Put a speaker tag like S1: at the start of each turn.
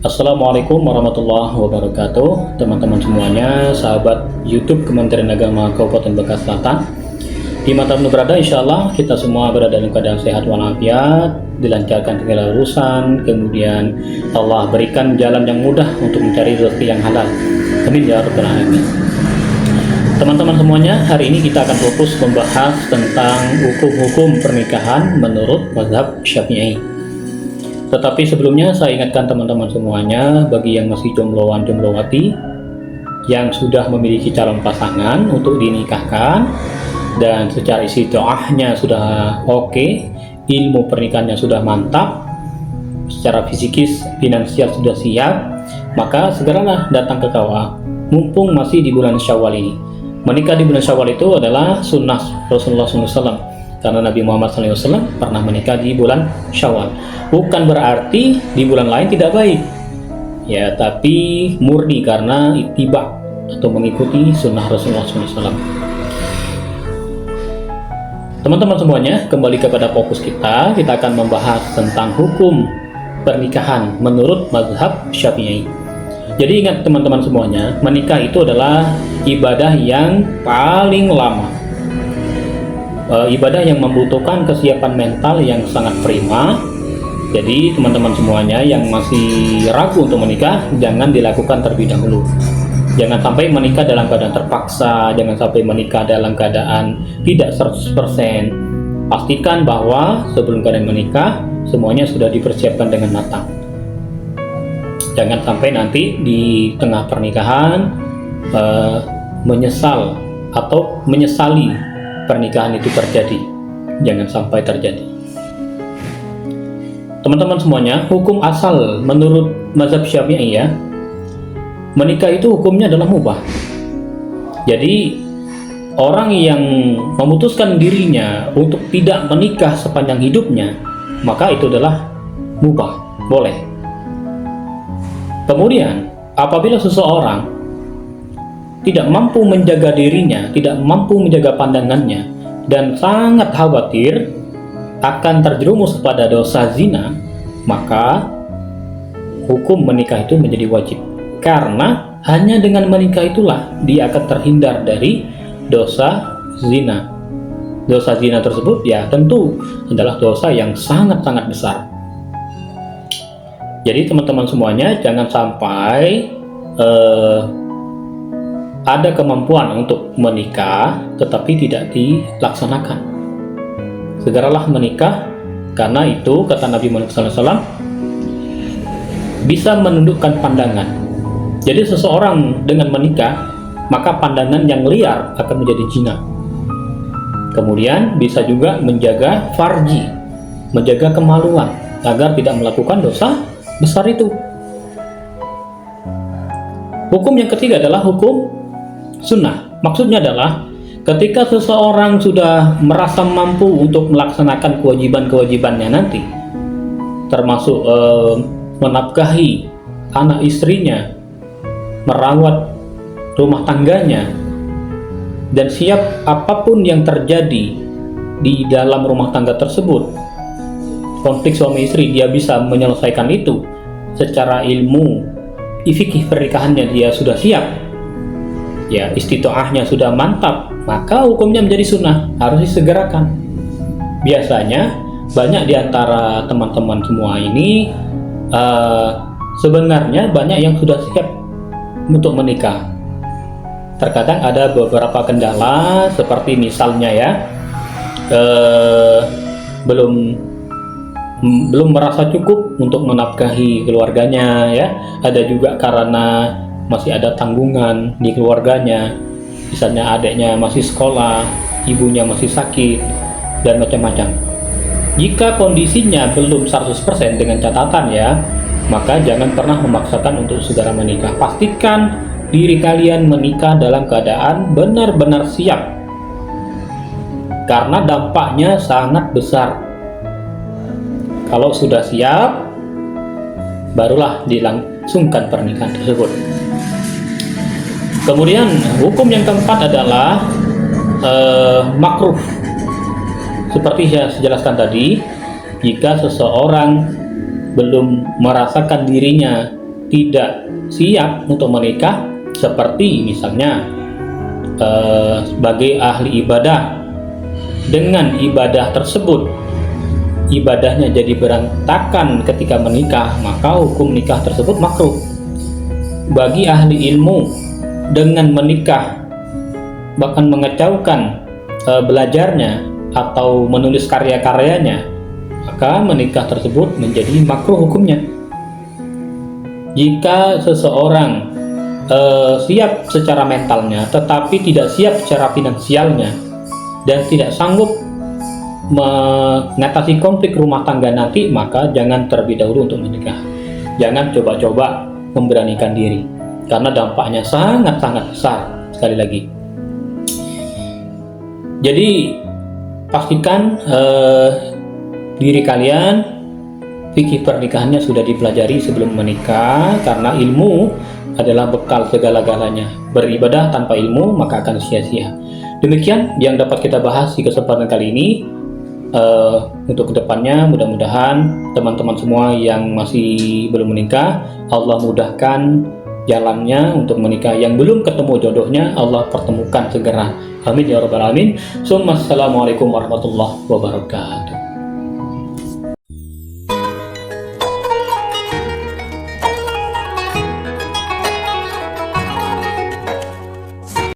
S1: Assalamualaikum warahmatullahi wabarakatuh, teman-teman semuanya, sahabat YouTube Kementerian Agama Kabupaten Bangka Selatan. Di mata berada, insya Allah kita semua berada dalam keadaan sehat walafiat, dilancarkan segala urusan, kemudian Allah berikan jalan yang mudah untuk mencari rezeki yang halal. Amin ya rabbal alamin. Teman-teman semuanya, hari ini kita akan fokus membahas tentang hukum-hukum pernikahan menurut mazhab Syafi'i. Tetapi sebelumnya saya ingatkan teman-teman semuanya, bagi yang masih jombloan jomblowati yang sudah memiliki calon pasangan untuk dinikahkan dan secara istiqoahnya sudah oke, ilmu pernikahannya sudah mantap, secara fisikis, finansial sudah siap, maka segeralah datang ke KUA mumpung masih di bulan Syawal ini. Menikah di bulan Syawal itu adalah sunnah Rasulullah SAW, karena Nabi Muhammad SAW pernah menikah di bulan Syawal. Bukan berarti di bulan lain tidak baik, ya, tapi murni karena ittiba atau mengikuti sunnah Rasulullah SAW. Teman-teman semuanya, kembali kepada fokus kita akan membahas tentang hukum pernikahan menurut mazhab Syafi'i. Jadi ingat teman-teman semuanya, menikah itu adalah ibadah yang paling lama, ibadah yang membutuhkan kesiapan mental yang sangat prima. Jadi teman-teman semuanya yang masih ragu untuk menikah, jangan dilakukan terlebih dahulu. Jangan sampai menikah dalam keadaan terpaksa, jangan sampai menikah dalam keadaan tidak 100%. Pastikan bahwa sebelum kalian menikah, semuanya sudah dipersiapkan dengan matang. Jangan sampai nanti di tengah pernikahan menyesal atau menyesali pernikahan itu terjadi. Jangan sampai terjadi. Teman-teman semuanya, hukum asal menurut mazhab Syafi'i, ya, menikah itu hukumnya adalah mubah. Jadi orang yang memutuskan dirinya untuk tidak menikah sepanjang hidupnya, maka itu adalah mubah, boleh. Kemudian apabila seseorang tidak mampu menjaga dirinya, tidak mampu menjaga pandangannya, dan sangat khawatir akan terjerumus pada dosa zina, maka hukum menikah itu menjadi wajib. Karena hanya dengan menikah itulah dia akan terhindar dari dosa zina. Dosa zina tersebut ya tentu adalah dosa yang sangat-sangat besar. Jadi teman-teman semuanya, jangan sampai ada kemampuan untuk menikah tetapi tidak dilaksanakan. Segeralah menikah, karena itu kata Nabi Muhammad SAW bisa menundukkan pandangan. Jadi seseorang dengan menikah, maka pandangan yang liar akan menjadi zina. Kemudian bisa juga menjaga farji, menjaga kemaluan agar tidak melakukan dosa besar itu. Hukum yang ketiga adalah hukum sunnah. Maksudnya adalah ketika seseorang sudah merasa mampu untuk melaksanakan kewajiban-kewajibannya nanti, termasuk menafkahi anak istrinya, merawat rumah tangganya, dan siap apapun yang terjadi di dalam rumah tangga tersebut, konflik suami istri, dia bisa menyelesaikan itu secara ilmu fikih pernikahannya, dia sudah siap, ya, istiqoahnya sudah mantap, maka hukumnya menjadi sunnah, harus disegerakan. Biasanya banyak di antara teman-teman semua ini sebenarnya banyak yang sudah siap untuk menikah. Terkadang ada beberapa kendala, seperti misalnya ya, belum merasa cukup untuk menafkahi keluarganya, ya. Ada juga karena masih ada tanggungan di keluarganya, misalnya adiknya masih sekolah, ibunya masih sakit, dan macam-macam. Jika kondisinya belum 100% dengan catatan, ya, maka jangan pernah memaksakan untuk segera menikah. Pastikan diri kalian menikah dalam keadaan benar-benar siap, karena dampaknya sangat besar. Kalau sudah siap, barulah dilangsungkan pernikahan tersebut. Kemudian hukum yang keempat adalah makruh. Seperti saya jelaskan tadi, jika seseorang belum merasakan dirinya tidak siap untuk menikah, seperti misalnya sebagai ahli ibadah, dengan ibadah tersebut ibadahnya jadi berantakan ketika menikah, maka hukum nikah tersebut makruh. Bagi ahli ilmu, dengan menikah bahkan mengecaukan belajarnya atau menulis karya-karyanya, maka menikah tersebut menjadi makruh hukumnya. Jika seseorang siap secara mentalnya tetapi tidak siap secara finansialnya dan tidak sanggup mengatasi konflik rumah tangga nanti, maka jangan terlebih dahulu untuk menikah. Jangan coba-coba memberanikan diri, karena dampaknya sangat-sangat besar. Sekali lagi, jadi pastikan diri kalian fikih pernikahannya sudah dipelajari sebelum menikah, karena ilmu adalah bekal segala-galanya. Beribadah tanpa ilmu maka akan sia-sia. Demikian yang dapat kita bahas di kesempatan kali ini. Untuk kedepannya, mudah-mudahan teman-teman semua yang masih belum menikah, Allah mudahkan jalannya untuk menikah. Yang belum ketemu jodohnya, Allah pertemukan segera. Amin ya rabbal alamin. Assalamualaikum warahmatullahi wabarakatuh.